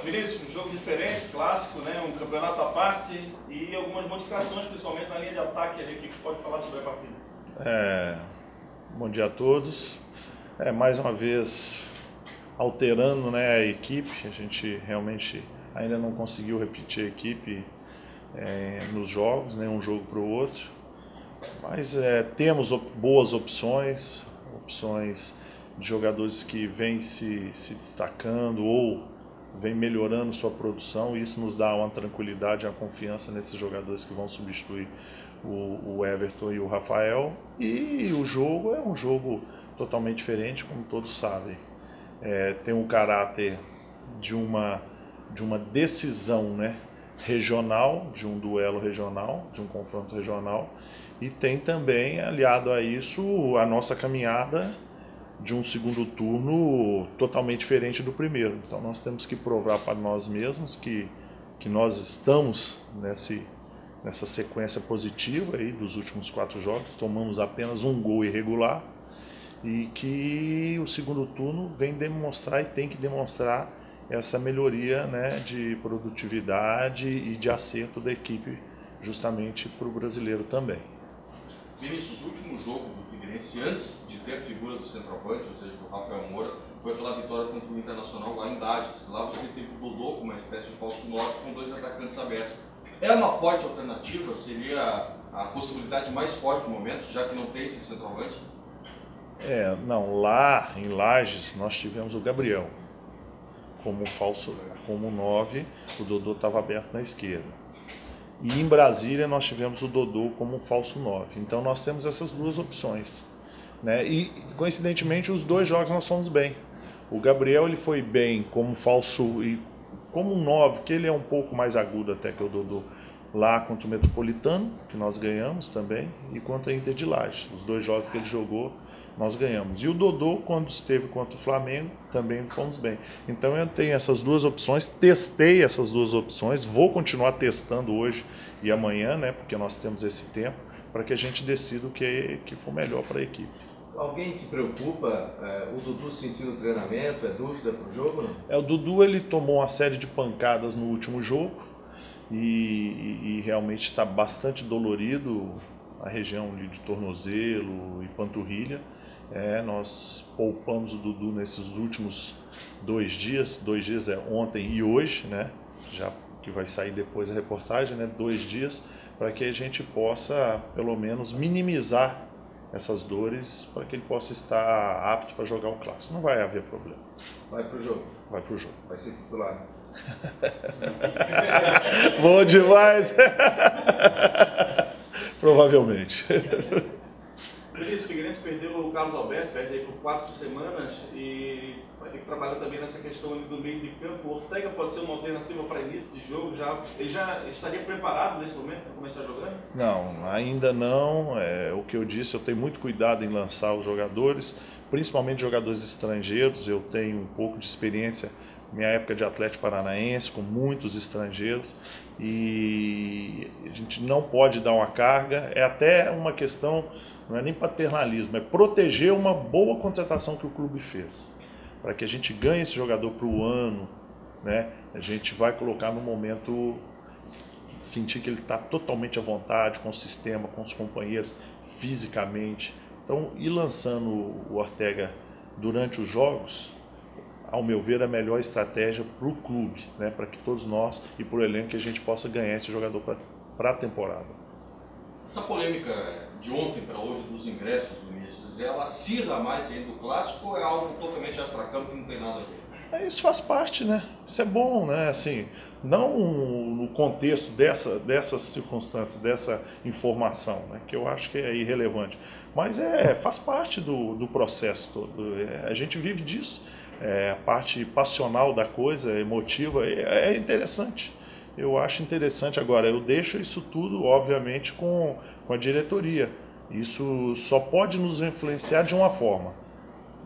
Vinícius, um jogo diferente, clássico, né? Um campeonato à parte e algumas modificações, principalmente na linha de ataque ali. O que você pode falar sobre a partida? Bom dia a todos. Mais uma vez alterando, né, a equipe. A gente realmente ainda não conseguiu repetir a equipe nos jogos, né, um jogo para o outro. Mas temos boas opções de jogadores que vêm se destacando ou vem melhorando sua produção, e isso nos dá uma tranquilidade, uma confiança nesses jogadores que vão substituir o Everton e o Rafael. E o jogo é um jogo totalmente diferente, como todos sabem. Tem um caráter de uma decisão, né, regional, de um duelo regional, de um confronto regional, e tem também, aliado a isso, a nossa caminhada de um segundo turno totalmente diferente do primeiro. Então nós temos que provar para nós mesmos que nós estamos nessa sequência positiva aí dos últimos 4 jogos, tomamos apenas um gol irregular, e que o segundo turno vem demonstrar e tem que demonstrar essa melhoria, né, de produtividade e de acerto da equipe, justamente para o brasileiro também. Vinícius, o último jogo do Figueirense, antes de ter a figura do centroavante, ou seja, do Rafael Moura, foi aquela vitória contra o Internacional lá em Lages. Lá você teve o Dodô com uma espécie de falso 9 com 2 atacantes abertos. É uma forte alternativa? Seria a possibilidade mais forte no momento, já que não tem esse centroavante? Não, lá em Lages nós tivemos o Gabriel como falso, como 9, o Dodô estava aberto na esquerda. E em Brasília nós tivemos o Dodô como um falso 9. Então nós temos essas duas opções, né? E coincidentemente os 2 jogos nós fomos bem. O Gabriel ele foi bem como falso e como um 9, que ele é um pouco mais agudo até que o Dodô, lá contra o Metropolitano, que nós ganhamos também, e contra a Inter de Lages. Os 2 jogos que ele jogou, nós ganhamos. E o Dodô, quando esteve contra o Flamengo, também fomos bem. Então eu tenho essas duas opções, testei essas duas opções, vou continuar testando hoje e amanhã, né, porque nós temos esse tempo, para que a gente decida o que for melhor para a equipe. Alguém te preocupa? O Dudu sentindo o treinamento? É dúvida para o jogo? Não? O Dudu ele tomou uma série de pancadas no último jogo, e realmente está bastante dolorido a região ali de tornozelo e panturrilha. Nós poupamos o Dudu nesses últimos 2 dias, 2 dias ontem e hoje, né? Já que vai sair depois a reportagem, né? 2 dias, para que a gente possa pelo menos minimizar essas dores, para que ele possa estar apto para jogar o clássico. Não vai haver problema. Vai pro jogo? Vai pro jogo. Vai ser titular? Bom demais! Provavelmente. O Figueirense perdeu o Carlos Alberto, perde aí por 4 semanas e vai ter que trabalhar também nessa questão ali do meio de campo. O Ortega pode ser uma alternativa para início de jogo? Ele já estaria preparado nesse momento para começar jogando? Não, ainda não. O que eu disse, eu tenho muito cuidado em lançar os jogadores, principalmente jogadores estrangeiros. Eu tenho um pouco de experiência, minha época de Atlético Paranaense, com muitos estrangeiros, e a gente não pode dar uma carga. É até uma questão, não é nem paternalismo, é proteger uma boa contratação que o clube fez, para que a gente ganhe esse jogador para o ano, né? A gente vai colocar no momento, sentir que ele está totalmente à vontade com o sistema, com os companheiros, fisicamente. Então, ir lançando o Ortega durante os jogos, ao meu ver, é a melhor estratégia para o clube, né? Para que todos nós e para o elenco que a gente possa ganhar esse jogador para a temporada. Essa polêmica de ontem para hoje dos ingressos, Vinícius, ela acirra mais ainda do clássico ou é algo totalmente extracampo que não tem nada a ver? Isso faz parte, né? Isso é bom, né? Assim, não no contexto dessa circunstância, dessa informação, né? Que eu acho que é irrelevante. Mas faz parte do processo todo. A gente vive disso. A parte passional da coisa, emotiva, é interessante. Eu acho interessante. Agora, eu deixo isso tudo, obviamente, com a diretoria. Isso só pode nos influenciar de uma forma,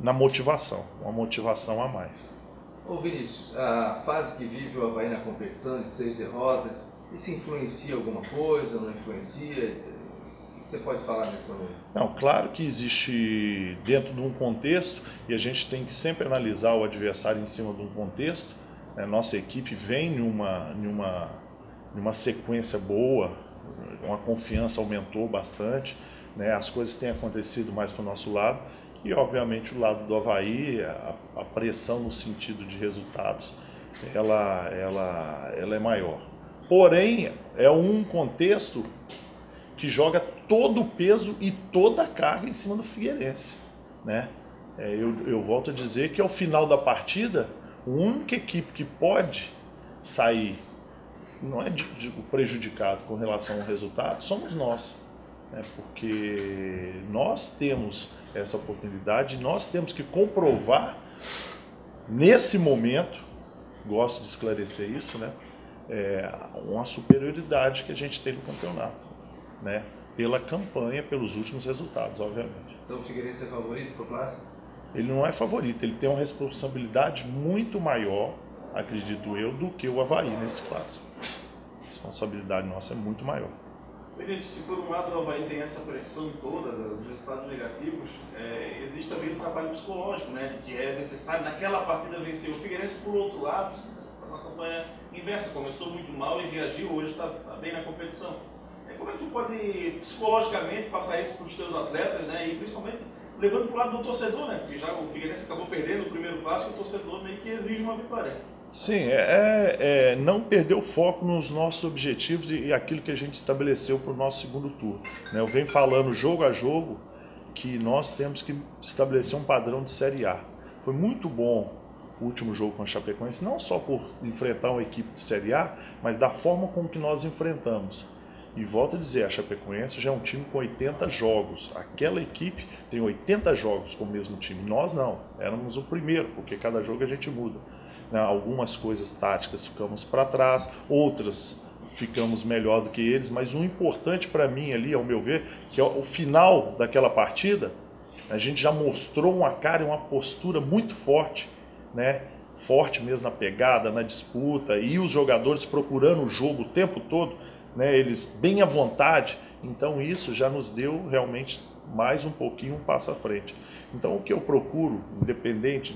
na motivação, uma motivação a mais. Ô Vinícius, a fase que vive o Avaí na competição de 6 derrotas, isso influencia alguma coisa, não influencia? O que você pode falar nesse momento? Não, claro que existe dentro de um contexto, e a gente tem que sempre analisar o adversário em cima de um contexto, Nossa equipe vem numa sequência boa, a confiança aumentou bastante, né? As coisas têm acontecido mais para o nosso lado e, obviamente, o lado do Avaí, a pressão no sentido de resultados, ela é maior. Porém, é um contexto que joga todo o peso e toda a carga em cima do Figueirense, né? Eu volto a dizer que ao final da partida, a única equipe que pode sair, não é prejudicado com relação ao resultado, somos nós, né? Porque nós temos essa oportunidade, nós temos que comprovar nesse momento, gosto de esclarecer isso, né? Uma superioridade que a gente tem no campeonato, né? Pela campanha, pelos últimos resultados, obviamente. Então o Figueirense é favorito para o Clássico? Ele não é favorito, ele tem uma responsabilidade muito maior, acredito eu, do que o Avaí nesse Clássico. A responsabilidade nossa é muito maior. Vinícius, se por um lado o Avaí tem essa pressão toda dos resultados negativos, existe também o trabalho psicológico, né? Que é necessário naquela partida vencer. O Figueirense, por outro lado, está numa campanha inversa, começou muito mal e reagiu, hoje está bem na competição. Como é que tu pode psicologicamente passar isso para os teus atletas, né? E principalmente levando para o lado do torcedor, né? Porque já o Figueirense acabou perdendo o primeiro Clássico, o torcedor meio que exige uma vitória. Sim, não perder o foco nos nossos objetivos e aquilo que a gente estabeleceu para o nosso segundo turno, né? Eu venho falando jogo a jogo que nós temos que estabelecer um padrão de Série A. Foi muito bom o último jogo com a Chapecoense, não só por enfrentar uma equipe de Série A, mas da forma como que nós enfrentamos. E volto a dizer, a Chapecoense já é um time com 80 jogos. Aquela equipe tem 80 jogos com o mesmo time. Nós não, éramos o primeiro, porque cada jogo a gente muda. Algumas coisas táticas ficamos para trás, outras ficamos melhor do que eles, mas o importante para mim ali, ao meu ver, que é o final daquela partida, a gente já mostrou uma cara e uma postura muito forte, né? Forte mesmo na pegada, na disputa, e os jogadores procurando o jogo o tempo todo, né, eles bem à vontade, então isso já nos deu realmente mais um pouquinho um passo à frente. Então o que eu procuro, independente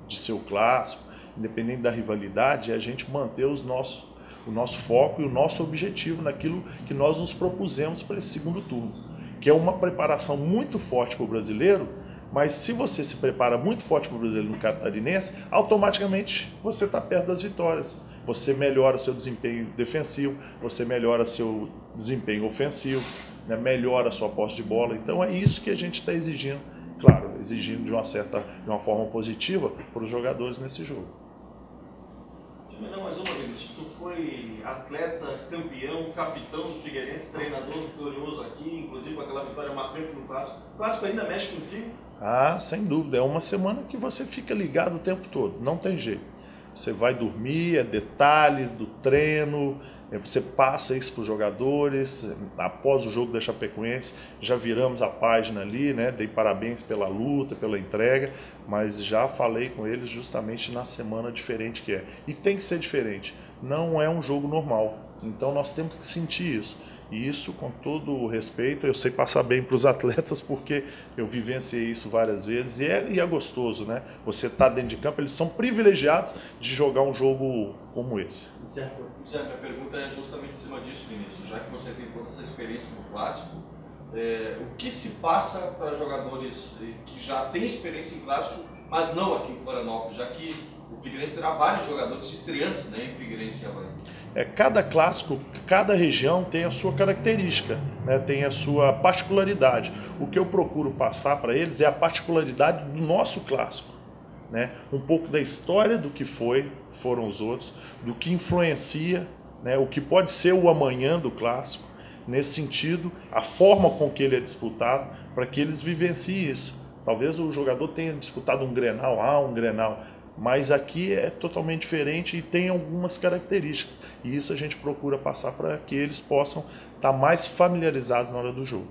de ser o clássico, independente da rivalidade, é a gente manter o nosso foco e o nosso objetivo naquilo que nós nos propusemos para esse segundo turno, que é uma preparação muito forte para o brasileiro, mas se você se prepara muito forte para o brasileiro no catarinense, automaticamente você está perto das vitórias. Você melhora seu desempenho defensivo, você melhora seu desempenho ofensivo, né? Melhora a sua posse de bola. Então é isso que a gente está exigindo, claro, exigindo de uma forma positiva para os jogadores nesse jogo. Não, mais uma vez, tu foi atleta, campeão, capitão do Figueirense, treinador vitorioso aqui, inclusive com aquela vitória marcante no Clássico. O Clássico ainda mexe contigo? Ah, sem dúvida. É uma semana que você fica ligado o tempo todo, não tem jeito. Você vai dormir, é detalhes do treino, você passa isso para os jogadores. Após o jogo da Chapecoense, já viramos a página ali, né? Dei parabéns pela luta, pela entrega, mas já falei com eles justamente na semana diferente que é. E tem que ser diferente, não é um jogo normal, então nós temos que sentir isso. E isso, com todo o respeito, eu sei passar bem para os atletas, porque eu vivenciei isso várias vezes e é gostoso, né? Você está dentro de campo, eles são privilegiados de jogar um jogo como esse. Certo. Zé, minha pergunta é justamente em cima disso, Vinícius. Já que você tem toda essa experiência no Clássico, o que se passa para jogadores que já têm experiência em Clássico, mas não aqui em Florianópolis, já que o Figueirense terá vários jogadores estreantes, né, em Figueirense e Avaí? Cada clássico, cada região tem a sua característica, né, tem a sua particularidade. O que eu procuro passar para eles é a particularidade do nosso clássico, né? Um pouco da história do que foram os outros, do que influencia, né, o que pode ser o amanhã do clássico, nesse sentido, a forma com que ele é disputado, para que eles vivenciem isso. Talvez o jogador tenha disputado um Grenal, um Grenal, mas aqui é totalmente diferente e tem algumas características. E isso a gente procura passar para que eles possam estar mais familiarizados na hora do jogo.